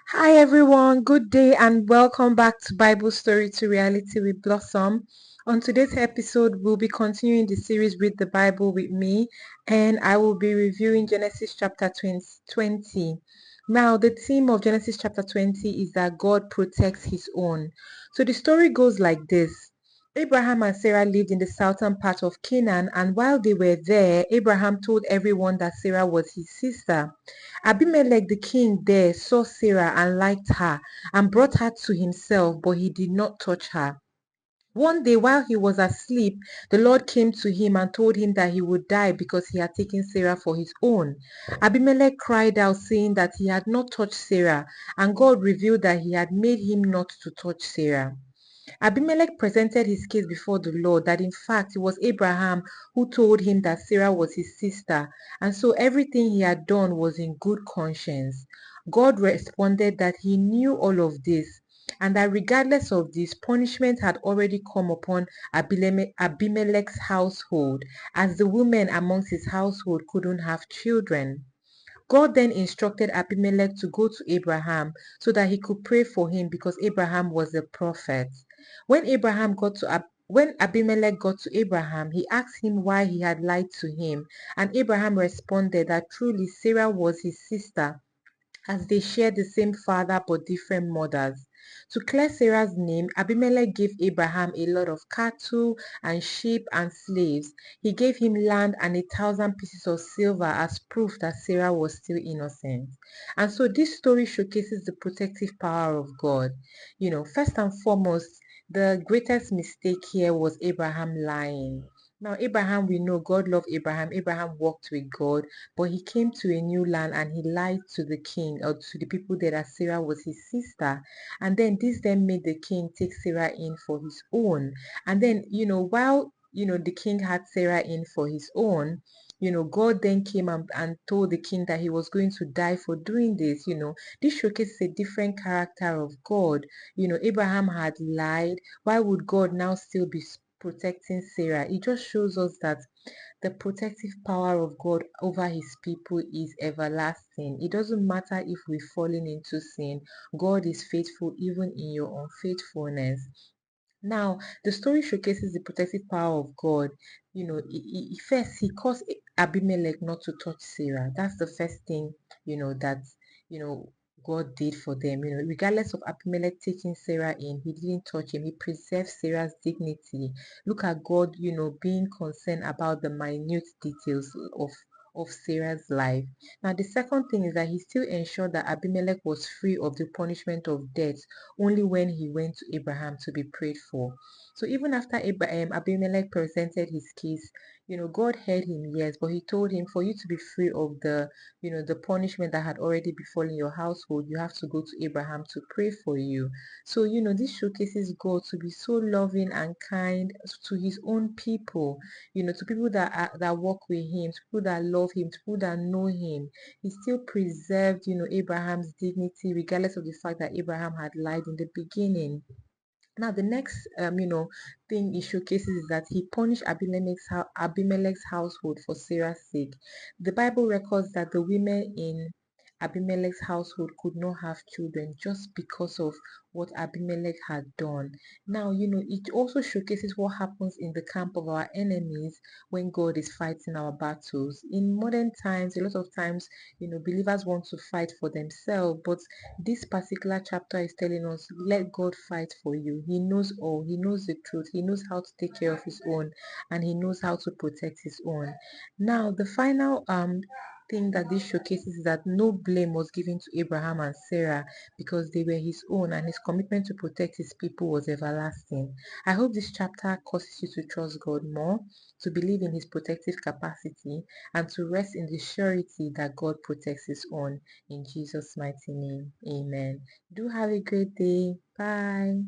Hi everyone, good day and welcome back to Bible Story to Reality with Blossom. On today's episode, we'll be continuing the series Read the Bible with me, and I will be reviewing Genesis chapter 20. Now, the theme of Genesis chapter 20 is that God protects his own. So the story goes like this. Abraham and Sarah lived in the southern part of Canaan, and while they were there, Abraham told everyone that Sarah was his sister. Abimelech the king there saw Sarah and liked her and brought her to himself, but he did not touch her. One day, while he was asleep, the Lord came to him and told him that he would die because he had taken Sarah for his own. Abimelech cried out, saying that he had not touched Sarah, and God revealed that he had made him not to touch Sarah. Abimelech presented his case before the Lord that in fact it was Abraham who told him that Sarah was his sister, and so everything he had done was in good conscience. God responded that he knew all of this, and that regardless of this, punishment had already come upon Abimelech's household, as the women amongst his household couldn't have children. God then instructed Abimelech to go to Abraham so that he could pray for him because Abraham was a prophet. When Abimelech got to Abraham, he asked him why he had lied to him, and Abraham responded that truly Sarah was his sister, as they shared the same father but different mothers. To clear Sarah's name, Abimelech gave Abraham a lot of cattle and sheep and slaves. He gave him land and 1,000 pieces of silver as proof that Sarah was still innocent. And so this story showcases the protective power of God. First and foremost, the greatest mistake here was Abraham lying. Now, Abraham, we know God loved Abraham. Abraham walked with God, but he came to a new land and he lied to the king or to the people there that Sarah was his sister. And then this then made the king take Sarah in for his own. And then, while the king had Sarah in for his own, God then came and told the king that he was going to die for doing this. This showcases a different character of God. Abraham had lied. Why would God now still be protecting Sarah? It just shows us that the protective power of God over his people is everlasting. It doesn't matter if we've fallen into sin, God is faithful even in your unfaithfulness. Now, the story showcases the protective power of God. First, he caused Abimelech not to touch Sarah. That's the first thing, that, you know, God did for them. Regardless of Abimelech taking Sarah in, he didn't touch him. He preserved Sarah's dignity. Look at God, being concerned about the minute details of Sarah's life. Now, the second thing is that he still ensured that Abimelech was free of the punishment of death only when he went to Abraham to be prayed for. So even after Abimelech presented his case, God heard him, yes, but he told him for you to be free of the punishment that had already befallen your household, you have to go to Abraham to pray for you. So, this showcases God to be so loving and kind to his own people, to people that walk with him, to people that love him, to people that know him. He still preserved, Abraham's dignity, regardless of the fact that Abraham had lied in the beginning. Now, the next, thing he showcases is that he punished Abimelech's household for Sarah's sake. The Bible records that the women in Abimelech's household could not have children just because of what Abimelech had done. Now, it also showcases what happens in the camp of our enemies when God is fighting our battles. In modern times, a lot of times, believers want to fight for themselves, but this particular chapter is telling us, let God fight for you. He knows all. He knows the truth. He knows how to take care of his own, and he knows how to protect his own. Now, the final thing that this showcases is that no blame was given to Abraham and Sarah because they were his own, and his commitment to protect his people was everlasting. I hope this chapter causes you to trust God more, to believe in his protective capacity, and to rest in the surety that God protects his own. In Jesus' mighty name, amen. Do have a great day. Bye.